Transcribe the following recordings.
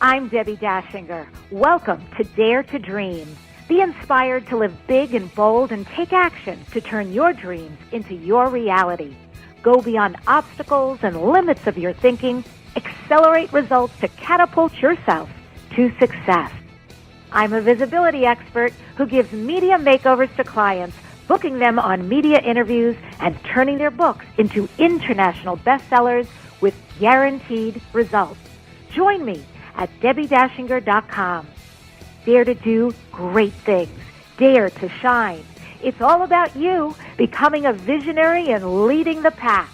I'm Debbi Dachinger. Welcome to Dare to Dream. Be inspired to live big and bold and take action to turn your dreams into your reality. Go beyond obstacles and limits of your thinking. Accelerate results to catapult yourself to success. I'm a visibility expert who gives media makeovers to clients, booking them on media interviews and turning their books into international bestsellers with guaranteed results. Join me at DebbiDachinger.com. Dare to do great things. Dare to shine. It's all about you becoming a visionary and leading the pack.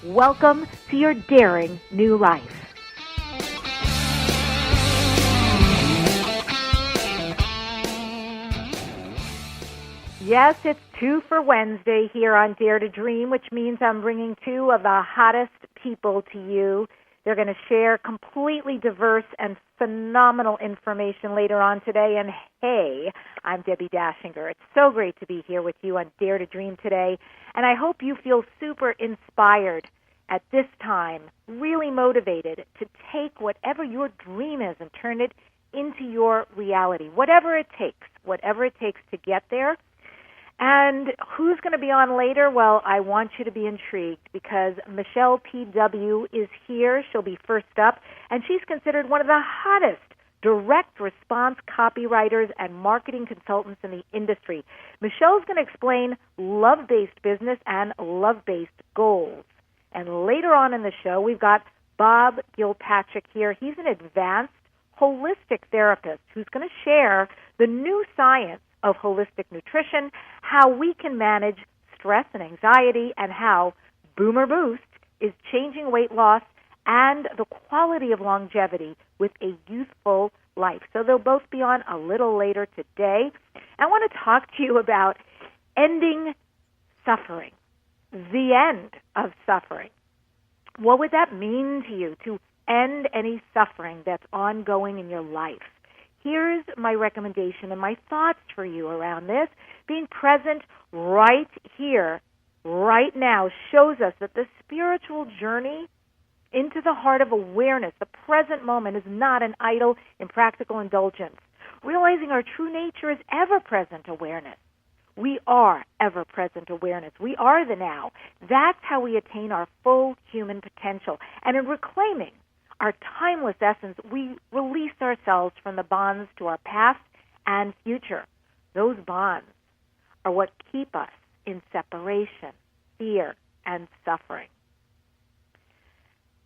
Welcome to your daring new life. Yes, it's 2 for Wednesday here on Dare to Dream, which means I'm bringing 2 of the hottest people to you. They're going to share completely diverse and phenomenal information later on today. And hey, I'm Debbi Dachinger. It's so great to be here with you on Dare to Dream today. And I hope you feel super inspired at this time, really motivated to take whatever your dream is and turn it into your reality, whatever it takes to get there. And who's going to be on later? Well, I want you to be intrigued because Michele PW is here. She'll be first up, and she's considered one of the hottest direct response copywriters and marketing consultants in the industry. Michele's going to explain love-based business and love-based goals. And later on in the show, we've got Bob Gilpatrick here. He's an advanced holistic therapist who's going to share the new science of holistic nutrition, how we can manage stress and anxiety, and how Boomer Boost is changing weight loss and the quality of longevity with a youthful life. So they'll both be on a little later today. I want to talk to you about ending suffering, the end of suffering. What would that mean to you to end any suffering that's ongoing in your life? Here's my recommendation and my thoughts for you around this. Being present right here, right now, shows us that the spiritual journey into the heart of awareness, the present moment, is not an idle, impractical indulgence. Realizing our true nature is ever-present awareness. We are ever-present awareness. We are the now. That's how we attain our full human potential. And in reclaiming our timeless essence, we release ourselves from the bonds to our past and future. Those bonds are what keep us in separation, fear, and suffering.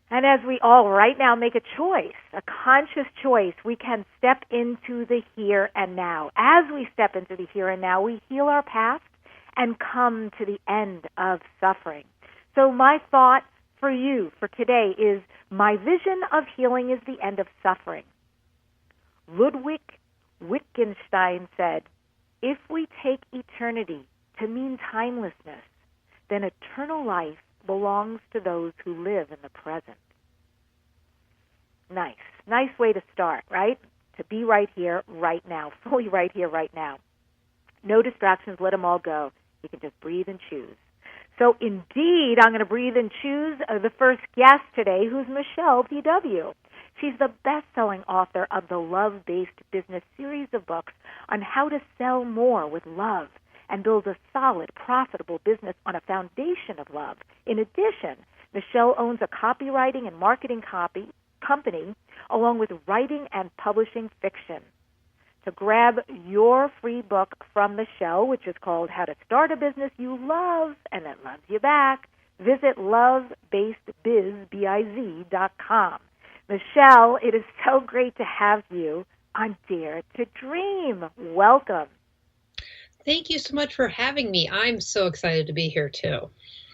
And as we all right now make a choice, a conscious choice, we can step into the here and now. As we step into the here and now, we heal our past and come to the end of suffering. So my thought for you for today is, my vision of healing is the end of suffering. Ludwig Wittgenstein said, if we take eternity to mean timelessness, then eternal life belongs to those who live in the present. Nice way to start, right? To be right here, right now, fully right here, right now. No distractions, let them all go. You can just breathe and choose. So indeed, I'm going to breathe and choose the first guest today, who's Michele PW. She's the best-selling author of the Love-Based Business series of books on how to sell more with love and build a solid, profitable business on a foundation of love. In addition, Michele owns a copywriting and marketing company, along with writing and publishing fiction. To grab your free book from Michele, which is called How to Start a Business You Love and That Loves You Back, visit lovebasedbiz.com. Michele, it is so great to have you on Dare to Dream. Welcome. Thank you so much for having me. I'm so excited to be here, too.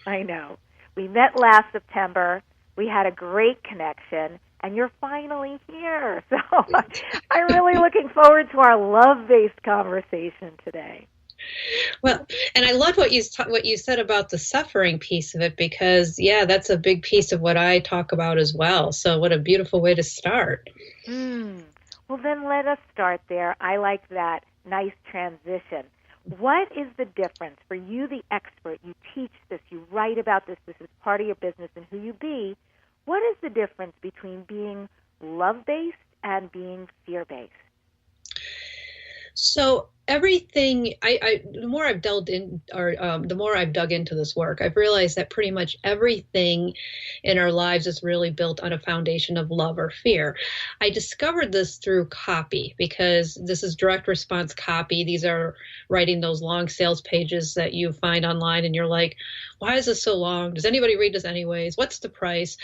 I know. We met last September. We had a great connection. And you're finally here. So I'm really looking forward to our love-based conversation today. Well, and I loved what you said about the suffering piece of it, because, yeah, that's a big piece of what I talk about as well. So what a beautiful way to start. Well, then let us start there. I like that nice transition. What is the difference for you, the expert? You teach this, you write about this, this is part of your business and who you be. What is the difference between being love-based and being fear-based? So everything, the more I've delved in, or the more I've dug into this work, I've realized that pretty much everything in our lives is really built on a foundation of love or fear. I discovered this through copy, because this is direct response copy. These are writing those long sales pages that you find online and you're like, why is this so long? Does anybody read this anyways? What's the price?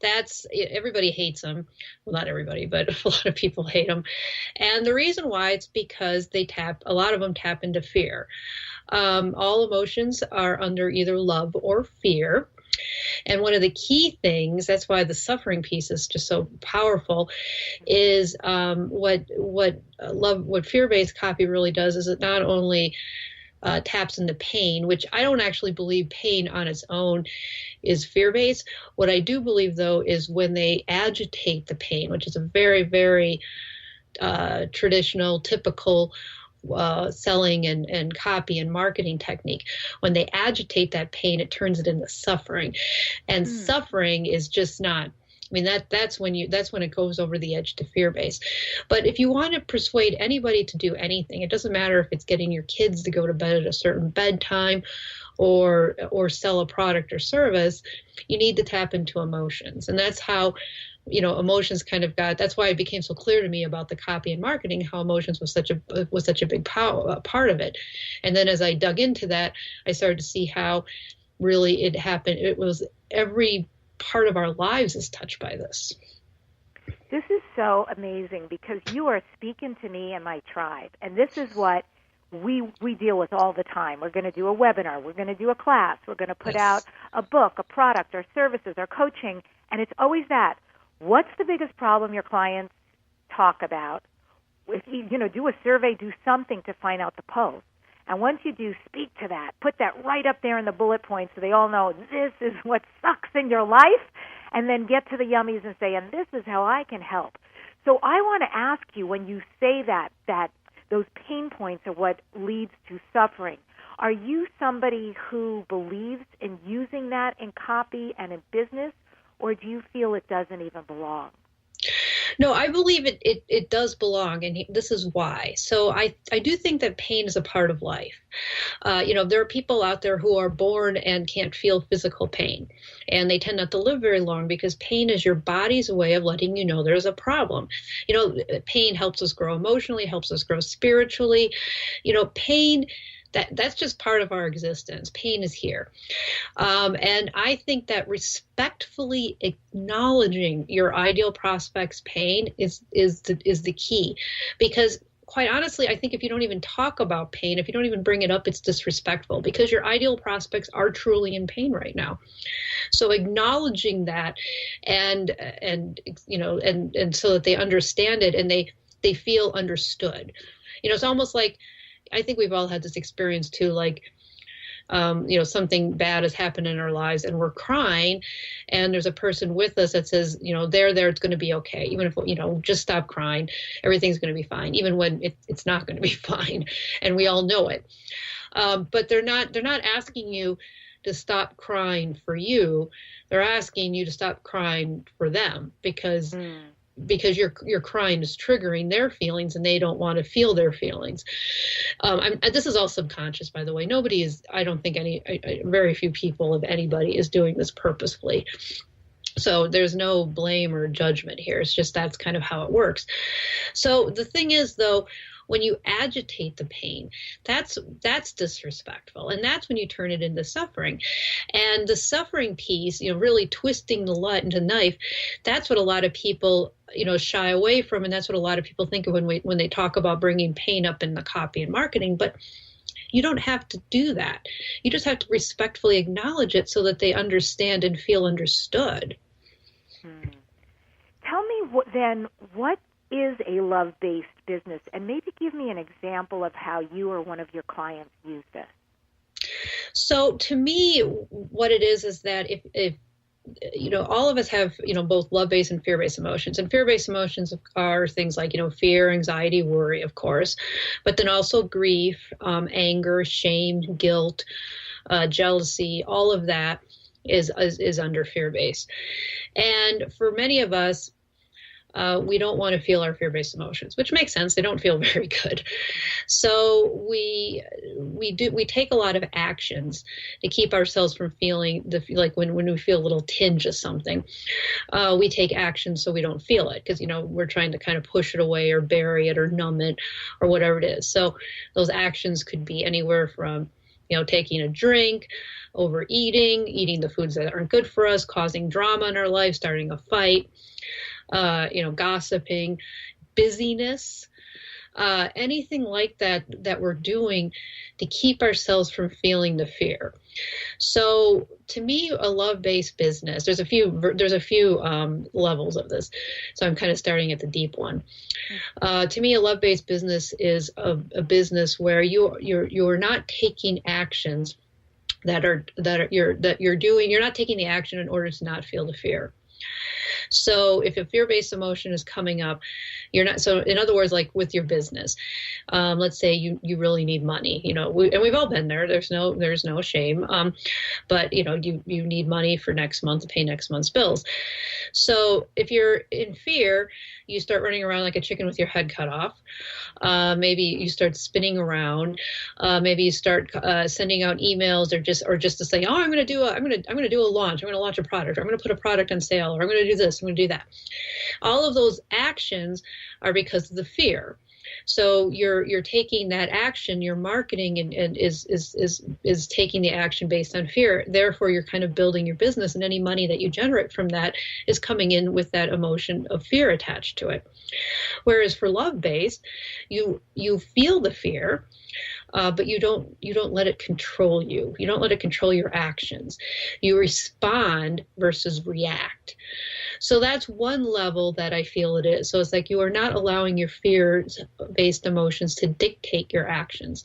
Everybody hates them. Well, not everybody, but a lot of people hate them. And the reason why, it's because a lot of them tap into fear. All emotions are under either love or fear. And one of the key things, that's why the suffering piece is just so powerful, is what fear-based copy really does is it not only taps into pain, which I don't actually believe pain on its own is fear-based. What I do believe, though, is when they agitate the pain, which is a very, very traditional, typical selling and copy and marketing technique. When they agitate that pain, it turns it into suffering. And suffering is just not, I mean, that's when it goes over the edge to fear-based. But if you want to persuade anybody to do anything, it doesn't matter if it's getting your kids to go to bed at a certain bedtime or sell a product or service, you need to tap into emotions. And that's how, emotions that's why it became so clear to me about the copy and marketing, how emotions was such a big part of it. And then as I dug into that, I started to see how really it happened. It was every part of our lives is touched by this. This is so amazing, because you are speaking to me and my tribe, and this is what we deal with all the time. We're going to do a webinar, we're going to do a class, we're going to put out a book, a product, or services, or coaching, and it's always that. What's the biggest problem your clients talk about? If you do a survey, do something to find out the post. And once you do, speak to that. Put that right up there in the bullet points so they all know this is what sucks in your life, and then get to the yummies and say, and this is how I can help. So I want to ask you, when you say that those pain points are what leads to suffering, are you somebody who believes in using that in copy and in business, or do you feel it doesn't even belong? No, I believe it does belong, and this is why. So I do think that pain is a part of life. There are people out there who are born and can't feel physical pain, and they tend not to live very long, because pain is your body's way of letting you know there's a problem. Pain helps us grow emotionally, helps us grow spiritually. Pain, that's just part of our existence. Pain is here. And I think that respectfully acknowledging your ideal prospect's pain is the key. Because quite honestly, I think if you don't even talk about pain, if you don't even bring it up, it's disrespectful, because your ideal prospects are truly in pain right now. So acknowledging that and so that they understand it and they feel understood. It's almost like, I think we've all had this experience too, like, something bad has happened in our lives and we're crying, and there's a person with us that says, there, it's going to be okay. Even if, just stop crying, everything's going to be fine, even when it's not going to be fine. And we all know it. But they're not asking you to stop crying for you. They're asking you to stop crying for them, because your crying is triggering their feelings and they don't want to feel their feelings. This is all subconscious, by the way. I don't think very few people, if anybody, is doing this purposefully. So there's no blame or judgment here. It's just that's kind of how it works. So the thing is, though, when you agitate the pain, that's disrespectful. And that's when you turn it into suffering. And the suffering piece, really twisting the nut into knife, that's what a lot of people, shy away from. And that's what a lot of people think of when they talk about bringing pain up in the copy and marketing. But you don't have to do that. You just have to respectfully acknowledge it so that they understand and feel understood. Tell me what is a love-based business, and maybe give me an example of how you or one of your clients use this. So to me, what it is that if all of us have, both love-based and fear-based emotions. And fear-based emotions are things like, fear, anxiety, worry, of course, but then also grief, anger, shame, guilt, jealousy, all of that is under fear-based. And for many of us, we don't want to feel our fear-based emotions, which makes sense. They don't feel very good. So we take a lot of actions to keep ourselves from feeling like when we feel a little tinge of something, we take action so we don't feel it, because we're trying to kind of push it away or bury it or numb it or whatever it is. So those actions could be anywhere from taking a drink, overeating, eating the foods that aren't good for us, causing drama in our life, starting a fight, gossiping, busyness, anything like that we're doing to keep ourselves from feeling the fear. So to me, a love-based business, there's a few levels of this. So I'm kind of starting at the deep one. To me, a love-based business is a business where you're not taking actions that you're doing. You're not taking the action in order to not feel the fear. So if a fear-based emotion is coming up, you're not. So in other words, like with your business, let's say you really need money, and we've all been there. There's no shame. But you need money for next month to pay next month's bills. So if you're in fear, you start running around like a chicken with your head cut off. Maybe you start spinning around. Maybe you start sending out emails or just to say, oh, I'm going to do a launch. I'm going to launch a product. Or I'm going to put a product on sale. Or I'm going to do this. I'm going to do that. All of those actions are because of the fear. So you're taking that action, your marketing and is taking the action based on fear. Therefore, you're kind of building your business, and any money that you generate from that is coming in with that emotion of fear attached to it. Whereas for love-based, you feel the fear, but you don't let it control you. You don't let it control your actions. You respond versus react. So that's one level that I feel it is. So it's like you are not allowing your fear-based emotions to dictate your actions.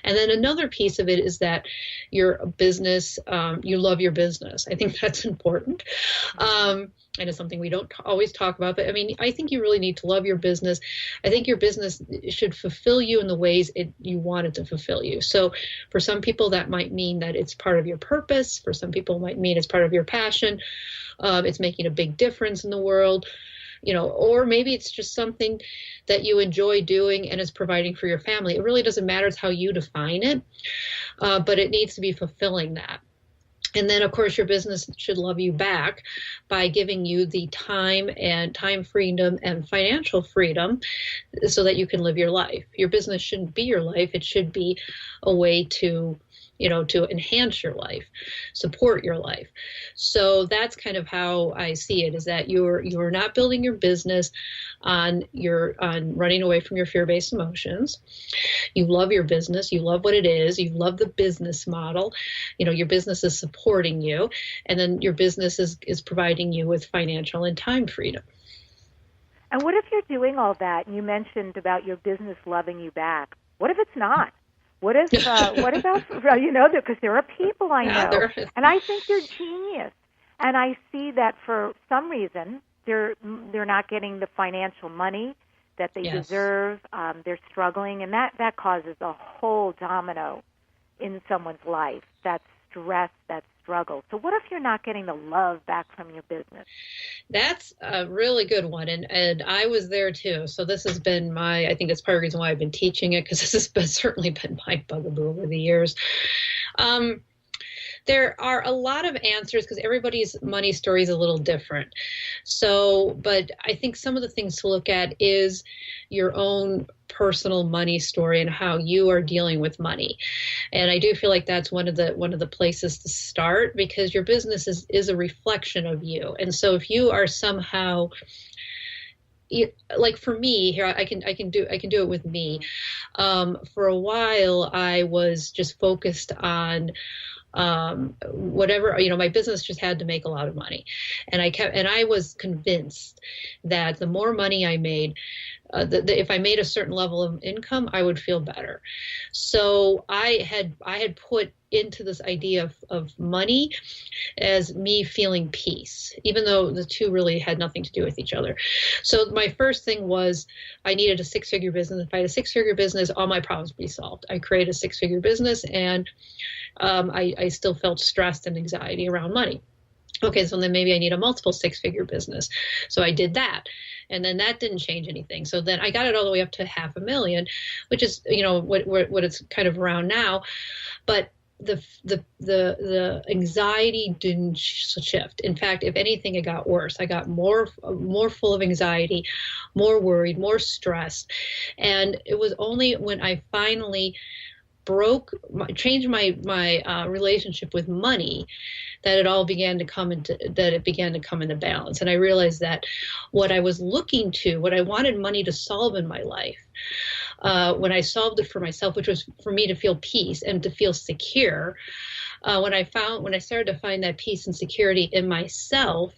And then another piece of it is that you're a business, you love your business. I think that's important. And it's something we don't always talk about, but I think you really need to love your business. I think your business should fulfill you in the ways you want it to fulfill you. So for some people, that might mean that it's part of your purpose. For some people, it might mean it's part of your passion. It's making a big difference in the world, or maybe it's just something that you enjoy doing and is providing for your family. It really doesn't matter. It's how you define it, but it needs to be fulfilling that. And then, of course, your business should love you back by giving you the time freedom and financial freedom so that you can live your life. Your business shouldn't be your life. It should be a way to enhance your life, support your life. So that's kind of how I see it, is that you're not building your business on running away from your fear-based emotions. You love your business. You love what it is. You love the business model. Your business is supporting you, and then your business is providing you with financial and time freedom. And what if you're doing all that, and you mentioned about your business loving you back? What if it's not? What about, because there are people I know, and I think they're genius, and I see that for some reason they're not getting the financial money that they deserve. They're struggling, and that causes a whole domino in someone's life. That's stress, that's struggle. So what if you're not getting the love back from your business? That's a really good one. And I was there too. So this has been I think it's part of the reason why I've been teaching it, because this has certainly been my bugaboo over the years. There are a lot of answers because everybody's money story is a little different. But I think some of the things to look at is your own personal money story and how you are dealing with money. And I do feel like that's one of the places to start, because your business is a reflection of you. And so if you are somehow, like for me here, I can do it with me. For a while, I was just focused on whatever, my business just had to make a lot of money. And I was convinced that the more money I made, if I made a certain level of income, I would feel better. So I had put into this idea of money as me feeling peace, even though the two really had nothing to do with each other. So my first thing was I needed a 6-figure business. If I had a 6-figure business, all my problems would be solved. I created a 6-figure business, and I still felt stressed and anxiety around money. Okay, so then maybe I need a multiple 6-figure business. So I did that. And then that didn't change anything. So then I got it all the way up to $500,000, which is, what it's kind of around now. But the anxiety didn't shift. In fact, if anything, it got worse. I got more full of anxiety, more worried, more stressed. And it was only when I finally changed my relationship with money that it began to come into balance. And I realized that what I was looking to, what I wanted money to solve in my life, when I solved it for myself, which was for me to feel peace and to feel secure, when I started to find that peace and security in myself,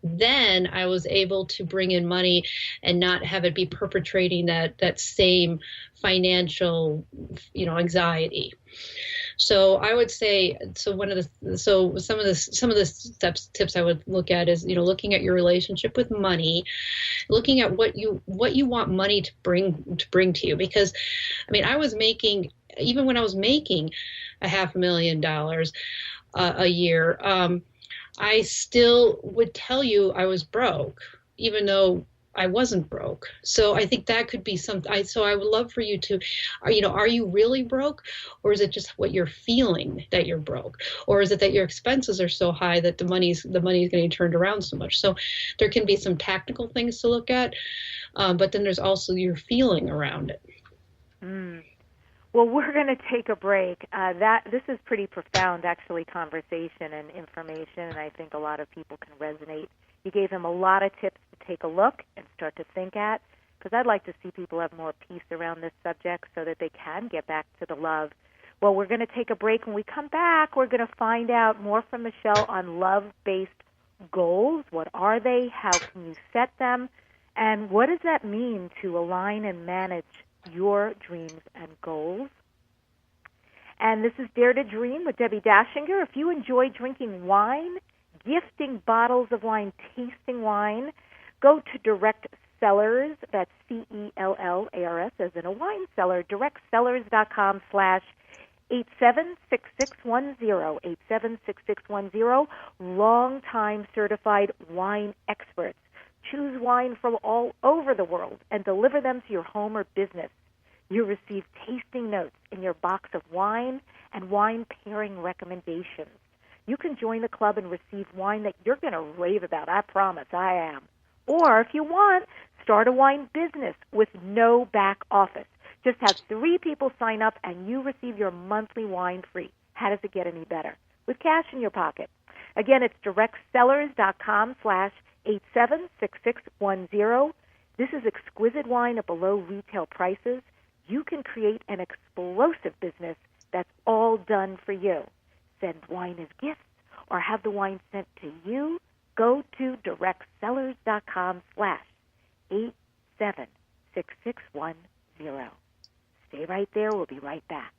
then I was able to bring in money and not have it be perpetrating that same financial, anxiety. So I would say, some of the tips I would look at is, looking at your relationship with money, looking at what you want money to bring to you. Because, I was making, even when I was making $500,000 a year, I still would tell you I was broke, even though I wasn't broke. So I think that could be something. So I would love for you to, are you really broke, or is it just what you're feeling that you're broke, or is it that your expenses are so high that the money's getting turned around so much? So there can be some tactical things to look at, but then there's also your feeling around it. Well, we're going to take a break. This is pretty profound, actually, conversation and information, and I think a lot of people can resonate. You gave them a lot of tips to take a look and start to think at, because I'd like to see people have more peace around this subject so that they can get back to the love. Well, we're going to take a break. When we come back, we're going to find out more from Michele on love-based goals. What are they? How can you set them? And what does that mean to align and manage your dreams and goals? And this is Dare to Dream with Debbi Dachinger. If you enjoy drinking wine, gifting bottles of wine, tasting wine, go to Direct Sellers, that's CELLARS, as in a wine cellar, directsellers.com/876610, 876610, long-time certified wine experts. Choose wine from all over the world and deliver them to your home or business. You receive tasting notes in your box of wine and wine pairing recommendations. You can join the club and receive wine that you're going to rave about. I promise, I am. Or if you want, start a wine business with no back office. Just have 3 people sign up and you receive your monthly wine free. How does it get any better? With cash in your pocket. Again, it's directsellers.com/876610. This is exquisite wine at below retail prices. You can create an explosive business that's all done for you. Send wine as gifts or have the wine sent to you. Go to directsellers.com/876610. Stay right there. We'll be right back.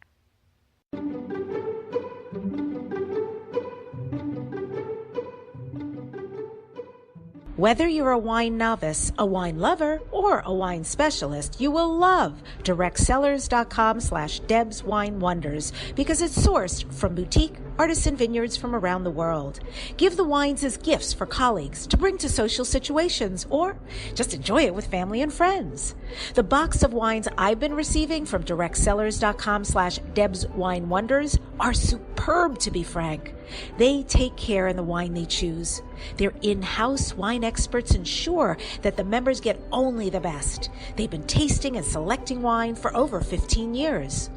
Whether you're a wine novice, a wine lover, or a wine specialist, you will love directsellers.com/DebsWineWonders because it's sourced from boutique artisan vineyards from around the world. Give the wines as gifts for colleagues to bring to social situations or just enjoy it with family and friends. The box of wines I've been receiving from directsellers.com/DebsWineWonders are superb, to be frank. They take care in the wine they choose. Their in-house wine experts ensure that the members get only the best. They've been tasting and selecting wine for over 15 years.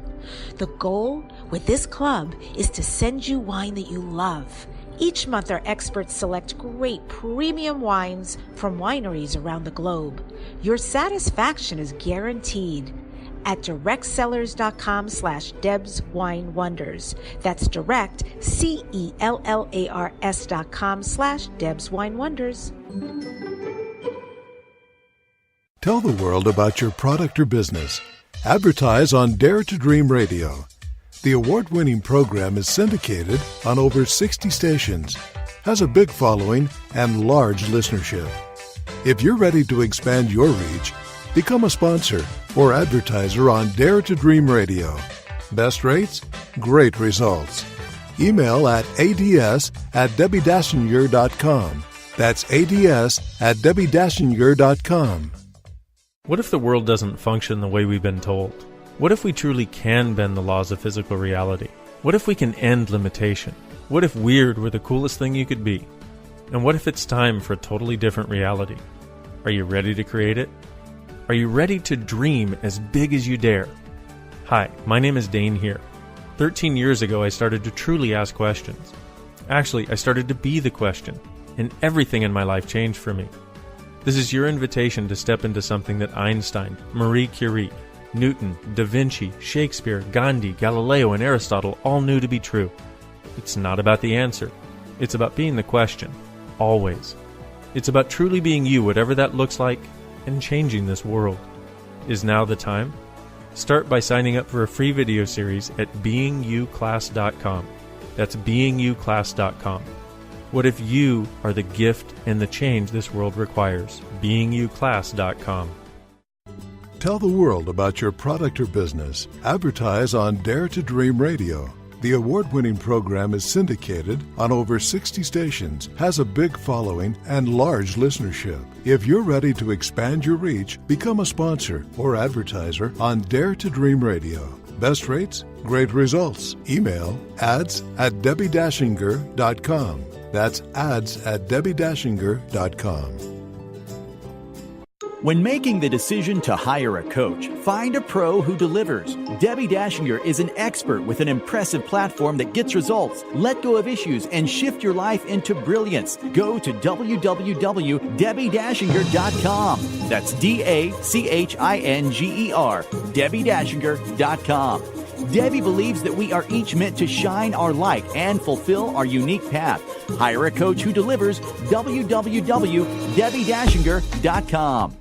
The goal with this club is to send you wine that you love. Each month, our experts select great premium wines from wineries around the globe. Your satisfaction is guaranteed at directsellers.com/DebsWineWonders. That's direct, CELLARS.com/DebsWineWonders. Tell the world about your product or business. Advertise on Dare to Dream Radio. The award-winning program is syndicated on over 60 stations, has a big following, and large listenership. If you're ready to expand your reach, become a sponsor or advertiser on Dare to Dream Radio. Best rates? Great results. Email at ads@debbidachinger.com. That's ads@debbidachinger.com. What if the world doesn't function the way we've been told? What if we truly can bend the laws of physical reality? What if we can end limitation? What if weird were the coolest thing you could be? And what if it's time for a totally different reality? Are you ready to create it? Are you ready to dream as big as you dare? Hi, my name is Dane here. 13 years ago, I started to truly ask questions. Actually, I started to be the question, and everything in my life changed for me. This is your invitation to step into something that Einstein, Marie Curie, Newton, Da Vinci, Shakespeare, Gandhi, Galileo, and Aristotle all knew to be true. It's not about the answer. It's about being the question, always. It's about truly being you, whatever that looks like, and changing this world. Is now the time? Start by signing up for a free video series at beingyouclass.com. That's beingyouclass.com. What if you are the gift and the change this world requires? beingyouclass.com. Tell the world about your product or business. Advertise on Dare to Dream Radio. The award-winning program is syndicated on over 60 stations, has a big following, and large listenership. If you're ready to expand your reach, become a sponsor or advertiser on Dare to Dream Radio. Best rates, great results. Email ads@debbidachinger.com. That's ads@debbidachinger.com. When making the decision to hire a coach, find a pro who delivers. Debbi Dachinger is an expert with an impressive platform that gets results. Let go of issues and shift your life into brilliance. Go to www.debbidachinger.com. That's DACHINGER, debbidachinger.com. Debbie believes that we are each meant to shine our light and fulfill our unique path. Hire a coach who delivers. www.debbidachinger.com.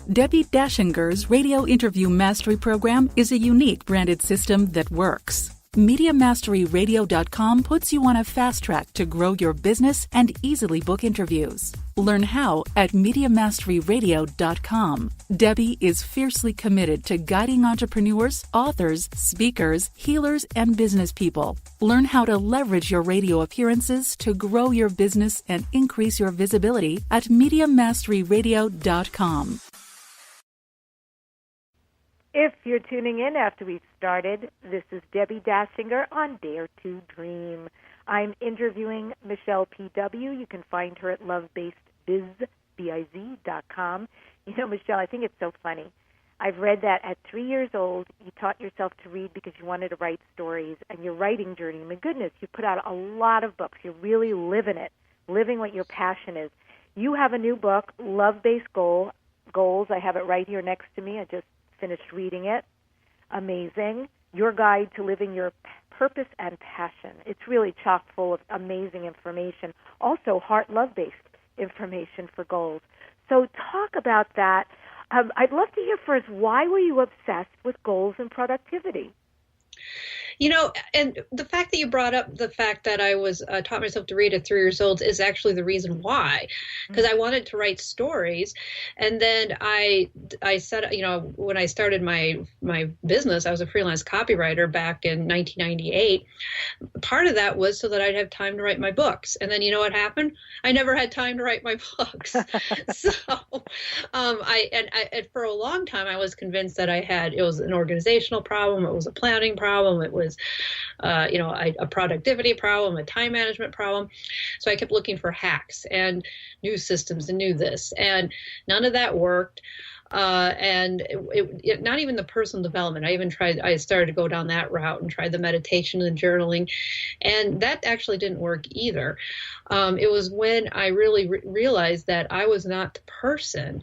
Debbi Dachinger's Radio Interview Mastery Program is a unique branded system that works. MediaMasteryRadio.com puts you on a fast track to grow your business and easily book interviews. Learn how at MediaMasteryRadio.com. Debbie is fiercely committed to guiding entrepreneurs, authors, speakers, healers, and business people. Learn how to leverage your radio appearances to grow your business and increase your visibility at MediaMasteryRadio.com. If you're tuning in after we've started, this is Debbi Dachinger on Dare to Dream. I'm interviewing Michele PW. You can find her at lovebasedbiz.com. You know, Michele, I think it's so funny. I've read that at 3 years old, you taught yourself to read because you wanted to write stories, and your writing journey, my goodness, you put out a lot of books. You're really living it, living what your passion is. You have a new book, Love-Based Goals. I have it right here next to me. I just finished reading it. Amazing. Your guide to living your purpose and passion. It's really chock full of amazing information. Also, heart love-based information for goals. So talk about that. I'd love to hear first, why were you obsessed with goals and productivity? You know, and the fact that you brought up the fact that I was taught myself to read at 3 years old is actually the reason why, because I wanted to write stories. And then I said, you know, when I started my business, I was a freelance copywriter back in 1998. Part of that was so that I'd have time to write my books. And then you know what happened? I never had time to write my books. So for a long time, I was convinced that it was an organizational problem. It was a planning problem. It was a productivity problem, a time management problem. So I kept looking for hacks and new systems and new this, and none of that worked. And not even the personal development. I started to go down that route and tried the meditation and journaling, and that actually didn't work either. It was when I really realized that I was not the person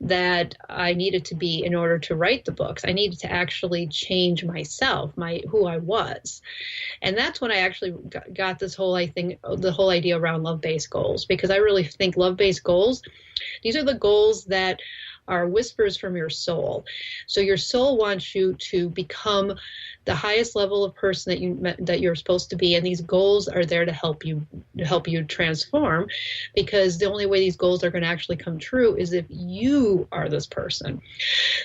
that I needed to be in order to write the books. I needed to actually change myself, who I was. And that's when I actually got the whole idea around love-based goals, because I really think love-based goals, these are the goals that are whispers from your soul. So your soul wants you to become the highest level of person that you're supposed to be, and these goals are there to help you transform, because the only way these goals are going to actually come true is if you are this person.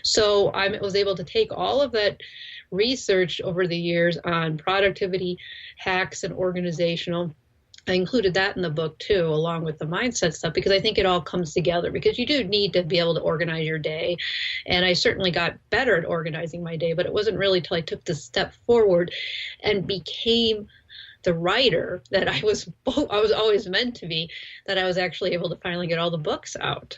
So I was able to take all of that research over the years on productivity hacks and organizational I included that in the book too, along with the mindset stuff, because I think it all comes together, because you do need to be able to organize your day. And I certainly got better at organizing my day, but it wasn't really till I took the step forward and became the writer that I was always meant to be, that I was actually able to finally get all the books out.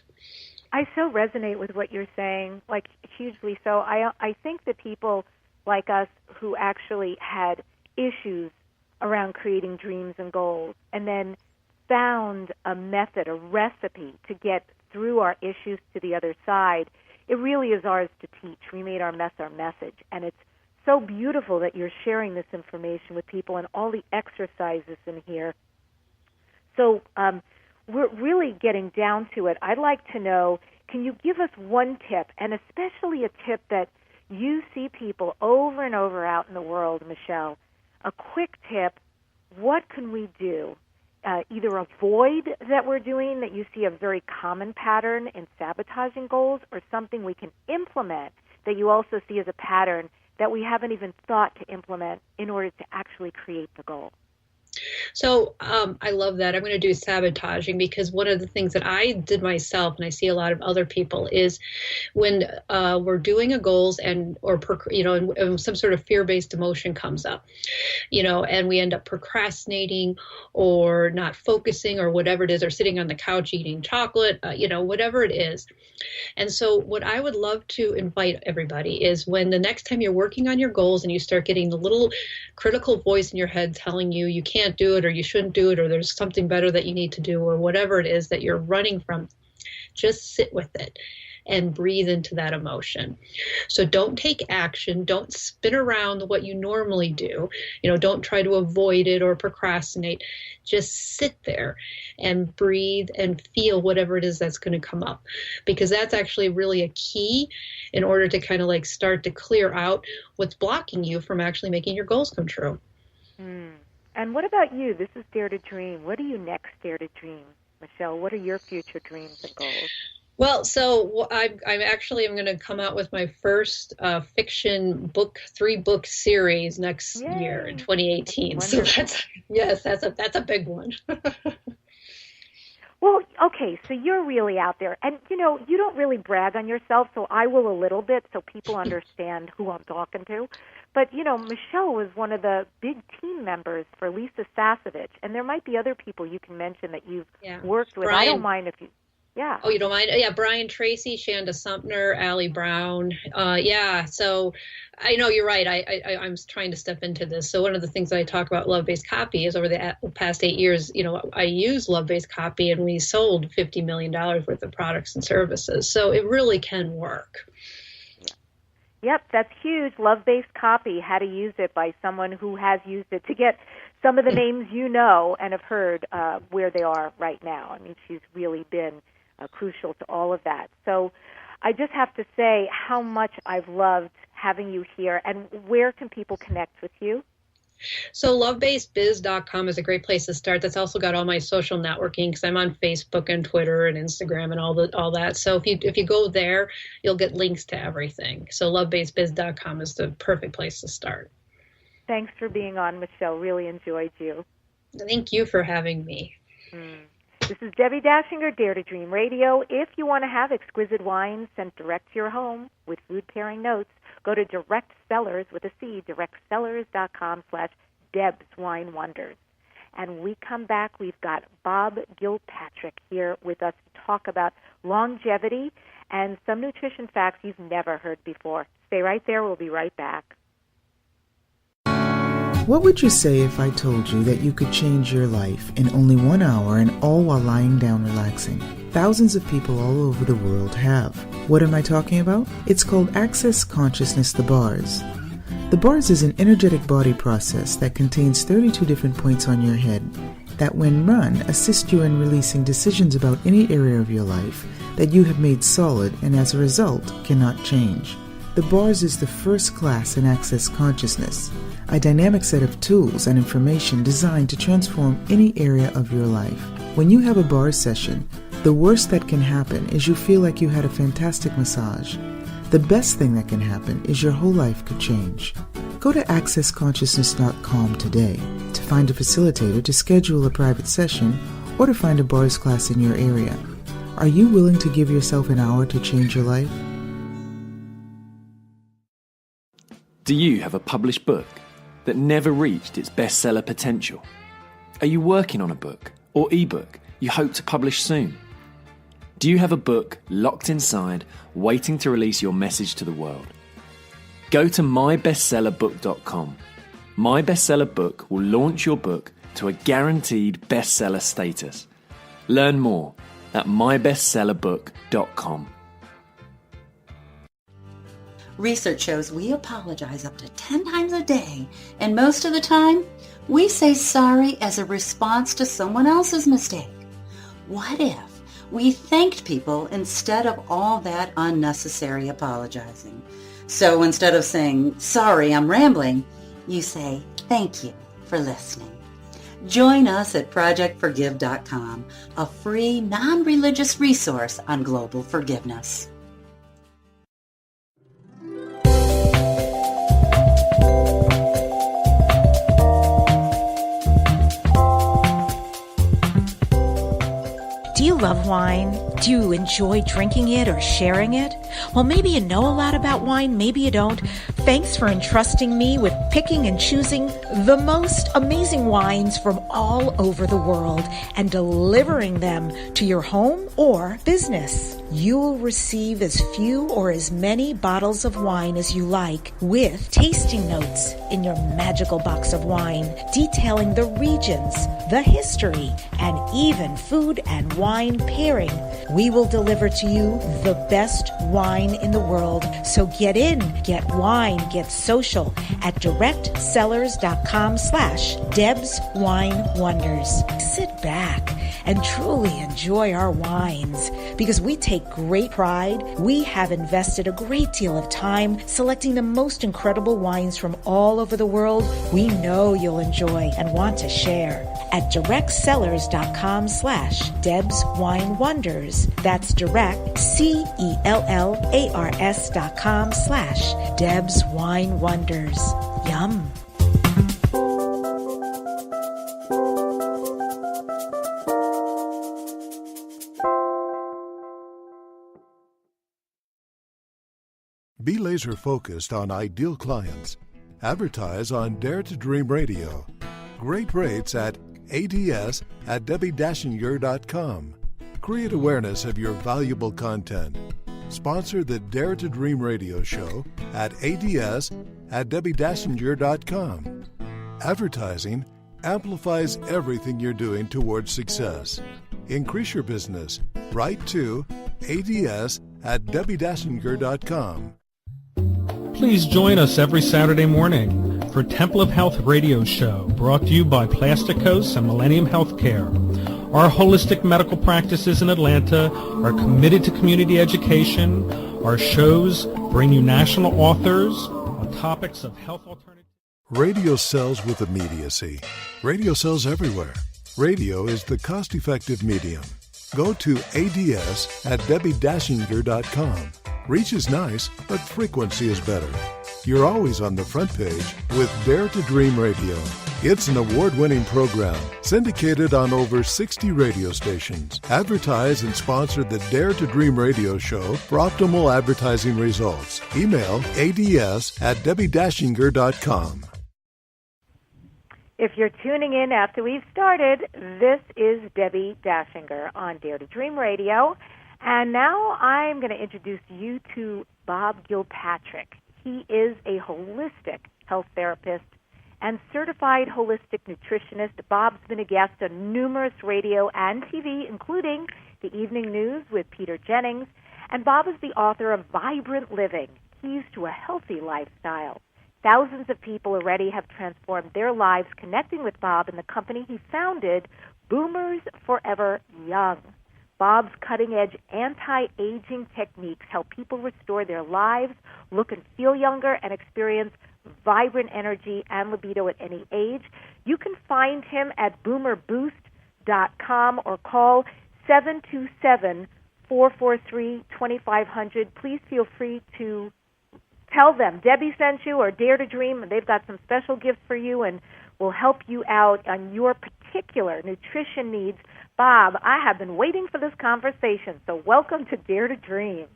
I so resonate with what you're saying, like hugely so. I think that people like us who actually had issues around creating dreams and goals, and then found a method, a recipe to get through our issues to the other side, it really is ours to teach. We made our mess our message, and it's so beautiful that you're sharing this information with people and all the exercises in here. So we're really getting down to it. I'd like to know, can you give us one tip, and especially a tip that you see people over and over out in the world, Michele, a quick tip, what can we do? Either avoid that we're doing, that you see a very common pattern in sabotaging goals, or something we can implement that you also see as a pattern that we haven't even thought to implement in order to actually create the goal. So I love that. I'm going to do sabotaging, because one of the things that I did myself, and I see a lot of other people, is when we're doing a goals and some sort of fear-based emotion comes up, and we end up procrastinating or not focusing or whatever it is, or sitting on the couch eating chocolate, whatever it is. And so what I would love to invite everybody is, when the next time you're working on your goals and you start getting the little critical voice in your head telling you you can't do it, or you shouldn't do it, or there's something better that you need to do, or whatever it is that you're running from, just sit with it and breathe into that emotion. So don't take action. Don't spin around what you normally do. Don't try to avoid it or procrastinate. Just sit there and breathe and feel whatever it is that's going to come up, because that's actually really a key in order to kind of start to clear out what's blocking you from actually making your goals come true. And what about you? This is Dare to Dream. What do you next dare to dream, Michele? What are your future dreams and goals? Well, so I'm going to come out with my first fiction book, 3-book series next year in 2018. Wonderful. So that's a big one. Well, okay, so you're really out there, and you don't really brag on yourself, so I will a little bit, so people understand who I'm talking to. But Michele was one of the big team members for Lisa Sasevich, and there might be other people you can mention that you've worked with. I don't mind if you. Yeah. Oh, you don't mind? Yeah, Brian Tracy, Shanda Sumner, Allie Brown. So I know you're right. I'm trying to step into this. So one of the things that I talk about love-based copy is, over the past 8 years, I used love-based copy, and we sold $50 million worth of products and services. So it really can work. Yep, that's huge. Love-based copy, how to use it by someone who has used it, to get some of the names and have heard where they are right now. I mean, she's really been crucial to all of that. So I just have to say how much I've loved having you here. And where can people connect with you? So lovebasedbiz.com is a great place to start. That's also got all my social networking, because I'm on Facebook and Twitter and Instagram and all that. So if you go there, you'll get links to everything. So lovebasedbiz.com is the perfect place to start. Thanks for being on, Michele. Really enjoyed you. Thank you for having me. This is Debbi Dachinger, Dare to Dream Radio. If you want to have exquisite wines sent direct to your home with food pairing notes, go to Direct Sellers with a C, directsellers.com/Deb's Wine Wonders. And we come back, we've got Bob Gilpatrick here with us to talk about longevity and some nutrition facts you've never heard before. Stay right there. We'll be right back. What would you say if I told you that you could change your life in only 1 hour, and all while lying down relaxing? Thousands of people all over the world have. What am I talking about? It's called Access Consciousness, the bars. The bars is an energetic body process that contains 32 different points on your head that, when run, assist you in releasing decisions about any area of your life that you have made solid and as a result cannot change. The bars is the first class in Access Consciousness, a dynamic set of tools and information designed to transform any area of your life. When you have a bar session, the worst that can happen is you feel like you had a fantastic massage. The best thing that can happen is your whole life could change. Go to accessconsciousness.com today to find a facilitator to schedule a private session or to find a bars class in your area. Are you willing to give yourself an hour to change your life? Do you have a published book that never reached its bestseller potential? Are you working on a book or ebook you hope to publish soon? Do you have a book locked inside, waiting to release your message to the world? Go to mybestsellerbook.com. My Bestseller Book will launch your book to a guaranteed bestseller status. Learn more at mybestsellerbook.com. Research shows we apologize up to 10 times a day, and most of the time, we say sorry as a response to someone else's mistake. What if we thanked people instead of all that unnecessary apologizing? So instead of saying, sorry, I'm rambling, you say, thank you for listening. Join us at projectforgive.com, a free, non-religious resource on global forgiveness. Do you love wine? Do you enjoy drinking it or sharing it? Well, maybe you know a lot about wine, maybe you don't. Thanks for entrusting me with picking and choosing the most amazing wines from all over the world and delivering them to your home or business. You'll receive as few or as many bottles of wine as you like, with tasting notes in your magical box of wine detailing the regions, the history, and even food and wine pairing. We will deliver to you the best wine in the world. So get in, get wine, get social at directsellers.com/Deb's Wine Wonders. Sit back and truly enjoy our wines, because we take great pride. We have invested a great deal of time selecting the most incredible wines from all over the world we know you'll enjoy and want to share at directsellers.com/Deb's Wine Wonders. That's direct, CELLARS.com/Deb's Wine Wonders. Yum. Be laser focused on ideal clients. Advertise on Dare to Dream Radio. Great rates at ads@DebbiDachinger.com. Create awareness of your valuable content. Sponsor the Dare to Dream Radio show at ads@DebbiDachinger.com. Advertising amplifies everything you're doing towards success. Increase your business. Write to ads@DebbiDachinger.com. Please join us every Saturday morning for Temple of Health radio show, brought to you by Plasticos and Millennium Healthcare. Our holistic medical practices in Atlanta are committed to community education. Our shows bring you national authors on topics of health alternatives. Radio sells with immediacy. Radio sells everywhere. Radio is the cost-effective medium. Go to ads@DebbiDachinger.com. Reach is nice, but frequency is better. You're always on the front page with Dare to Dream Radio. It's an award-winning program syndicated on over 60 radio stations. Advertise and sponsor the Dare to Dream Radio show for optimal advertising results. Email ads@DebbiDachinger.com. If you're tuning in after we've started, this is Debbi Dachinger on Dare to Dream Radio. And now I'm going to introduce you to Bob Gilpatrick. He is a holistic health therapist and certified holistic nutritionist. Bob's been a guest on numerous radio and TV, including the Evening News with Peter Jennings. And Bob is the author of Vibrant Living, Keys to a Healthy Lifestyle. Thousands of people already have transformed their lives connecting with Bob and the company he founded, Boomers Forever Young. Bob's cutting-edge anti-aging techniques help people restore their lives, look and feel younger, and experience vibrant energy and libido at any age. You can find him at boomerboost.com or call 727-443-2500. Please feel free to tell them Debbi sent you or Dare to Dream. They've got some special gifts for you and will help you out on your particular nutrition needs. Bob, I have been waiting for this conversation, so welcome to Dare to Dream.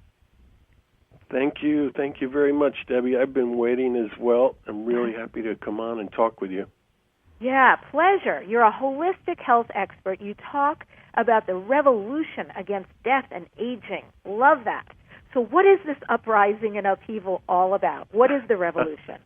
Thank you. Thank you very much, Debbie. I've been waiting as well. I'm really happy to come on and talk with you. Yeah, pleasure. You're a holistic health expert. You talk about the revolution against death and aging. Love that. So what is this uprising and upheaval all about? What is the revolution?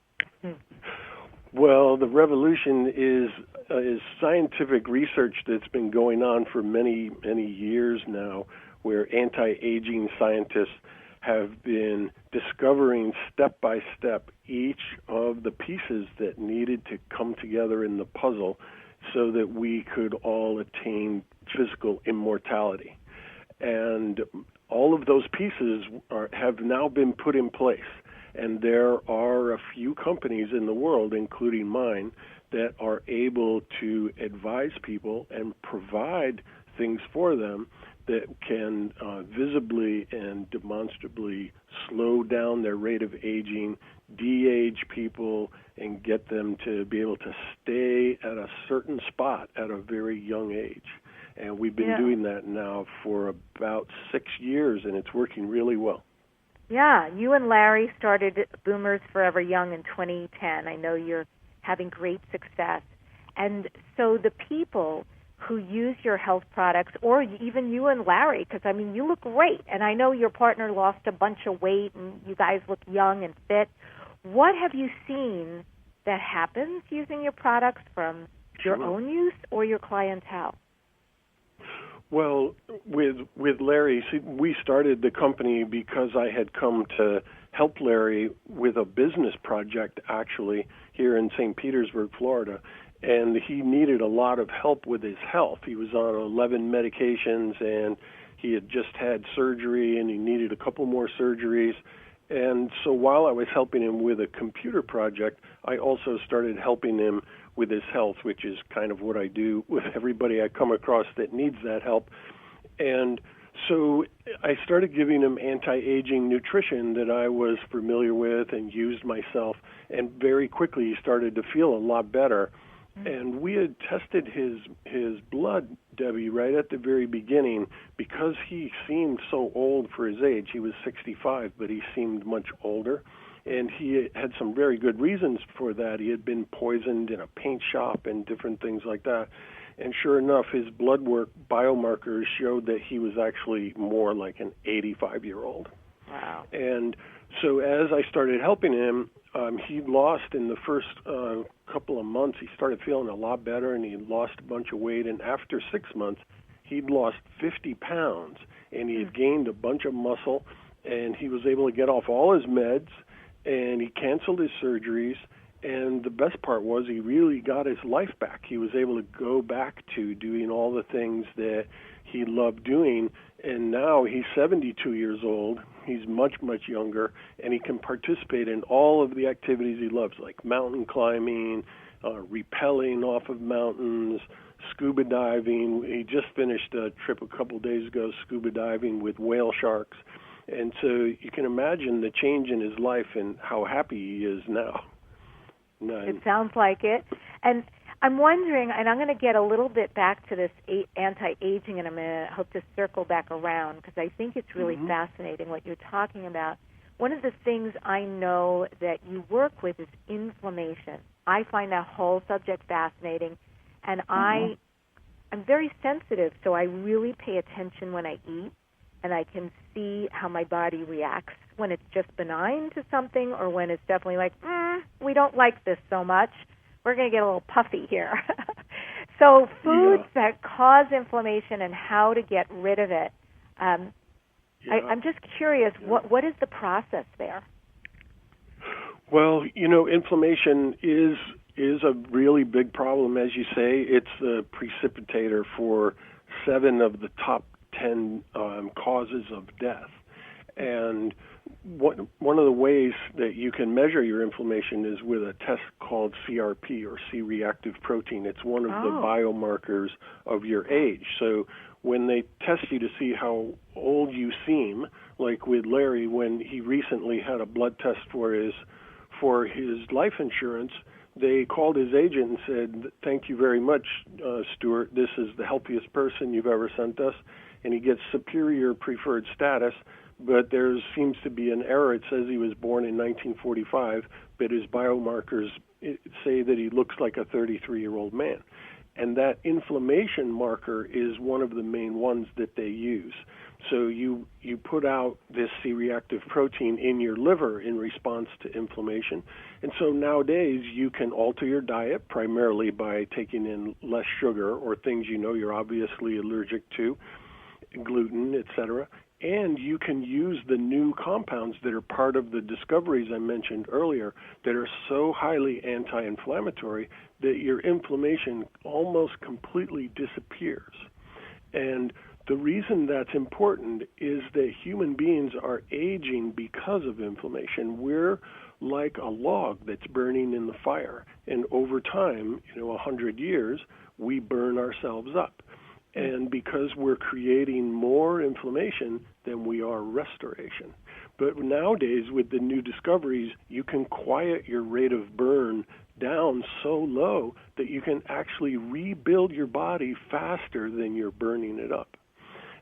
Well, the revolution is scientific research that's been going on for many, many years now, where anti-aging scientists have been discovering step by step each of the pieces that needed to come together in the puzzle so that we could all attain physical immortality. And all of those pieces have now been put in place. And there are a few companies in the world, including mine, that are able to advise people and provide things for them that can visibly and demonstrably slow down their rate of aging, de-age people, and get them to be able to stay at a certain spot at a very young age. And we've been doing that now for about 6 years, and it's working really well. Yeah, you and Larry started Boomers Forever Young in 2010. I know you're having great success. And so the people who use your health products, or even you and Larry, because, I mean, you look great. And I know your partner lost a bunch of weight, and you guys look young and fit. What have you seen that happens using your products from your own use or your clientele? Well, with Larry, we started the company because I had come to help Larry with a business project, actually, here in St. Petersburg, Florida. And he needed a lot of help with his health. He was on 11 medications, and he had just had surgery, and he needed a couple more surgeries. And so while I was helping him with a computer project, I also started helping him with his health, which is kind of what I do with everybody I come across that needs that help. And so I started giving him anti-aging nutrition that I was familiar with and used myself, and very quickly he started to feel a lot better. And we had tested his blood, Debbie, right at the very beginning, because he seemed so old for his age. He was 65, but he seemed much older. And he had some very good reasons for that. He had been poisoned in a paint shop and different things like that. And sure enough, his blood work biomarkers showed that he was actually more like an 85-year-old. Wow. And so as I started helping him, he lost in the first couple of months, he started feeling a lot better, and he lost a bunch of weight. And after 6 months, he'd lost 50 pounds, and he had gained a bunch of muscle, and he was able to get off all his meds, and he canceled his surgeries. And the best part was he really got his life back. He was able to go back to doing all the things that he loved doing. And now he's 72 years old. He's much, much younger, and he can participate in all of the activities he loves, like mountain climbing, rappelling off of mountains, scuba diving. He just finished a trip a couple days ago, scuba diving with whale sharks. And so you can imagine the change in his life and how happy he is now. It sounds like it. And I'm wondering, and I'm going to get a little bit back to this anti-aging in a minute. I hope to circle back around because I think it's really fascinating what you're talking about. One of the things I know that you work with is inflammation. I find that whole subject fascinating, and I'm very sensitive, so I really pay attention when I eat, and I can see how my body reacts when it's just benign to something or when it's definitely like, we don't like this so much. We're going to get a little puffy here. So foods that cause inflammation and how to get rid of it. I'm just curious, what is the process there? Well, inflammation is a really big problem, as you say. It's the precipitator for 7 of the top 10 causes of death. And one of the ways that you can measure your inflammation is with a test called CRP, or C-reactive protein. It's one of the biomarkers of your age. So when they test you to see how old you seem, like with Larry, when he recently had a blood test for his life insurance, they called his agent and said, "Thank you very much, Stuart. This is the healthiest person you've ever sent us." And he gets superior preferred status, but there seems to be an error. It says he was born in 1945, but his biomarkers say that he looks like a 33-year-old man. And that inflammation marker is one of the main ones that they use. So you put out this C-reactive protein in your liver in response to inflammation. And so nowadays you can alter your diet primarily by taking in less sugar or things you know you're obviously allergic to, gluten, etc. And you can use the new compounds that are part of the discoveries I mentioned earlier that are so highly anti-inflammatory that your inflammation almost completely disappears. And the reason that's important is that human beings are aging because of inflammation. We're like a log that's burning in the fire. And over time, 100 years, we burn ourselves up. And because we're creating more inflammation than we are restoration. But nowadays, with the new discoveries, you can quiet your rate of burn down so low that you can actually rebuild your body faster than you're burning it up.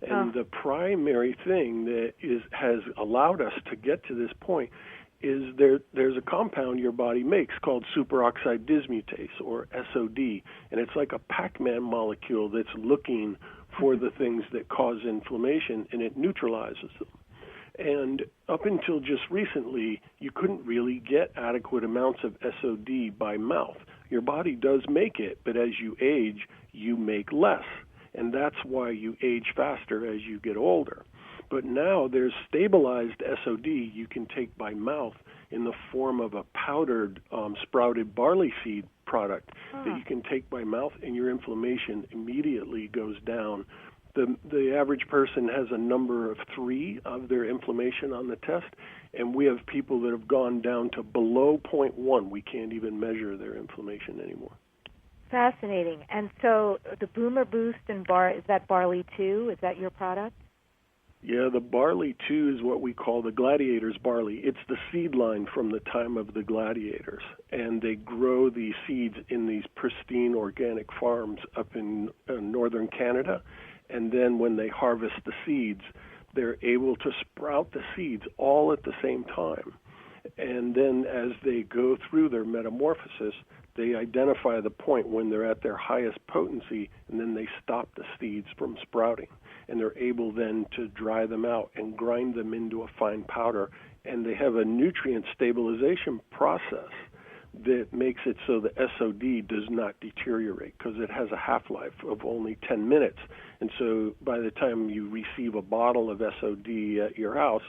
And the primary thing that has allowed us to get to this point is there's a compound your body makes called superoxide dismutase, or SOD, and it's like a Pac-Man molecule that's looking for the things that cause inflammation, and it neutralizes them. And up until just recently, you couldn't really get adequate amounts of SOD by mouth. Your body does make it, but as you age, you make less, and that's why you age faster as you get older. But now there's stabilized SOD you can take by mouth in the form of a powdered sprouted barley seed product that you can take by mouth, and your inflammation immediately goes down. The average person has a number of 3 of their inflammation on the test, and we have people that have gone down to below 0.1. We can't even measure their inflammation anymore. Fascinating. And so the Boomer Boost and is that barley too? Is that your product? Yeah, the barley, too, is what we call the gladiators barley. It's the seed line from the time of the gladiators, and they grow these seeds in these pristine organic farms up in northern Canada, and then when they harvest the seeds, they're able to sprout the seeds all at the same time. And then as they go through their metamorphosis, they identify the point when they're at their highest potency, and then they stop the seeds from sprouting. And they're able then to dry them out and grind them into a fine powder. And they have a nutrient stabilization process that makes it so the SOD does not deteriorate, because it has a half-life of only 10 minutes. And so by the time you receive a bottle of SOD at your house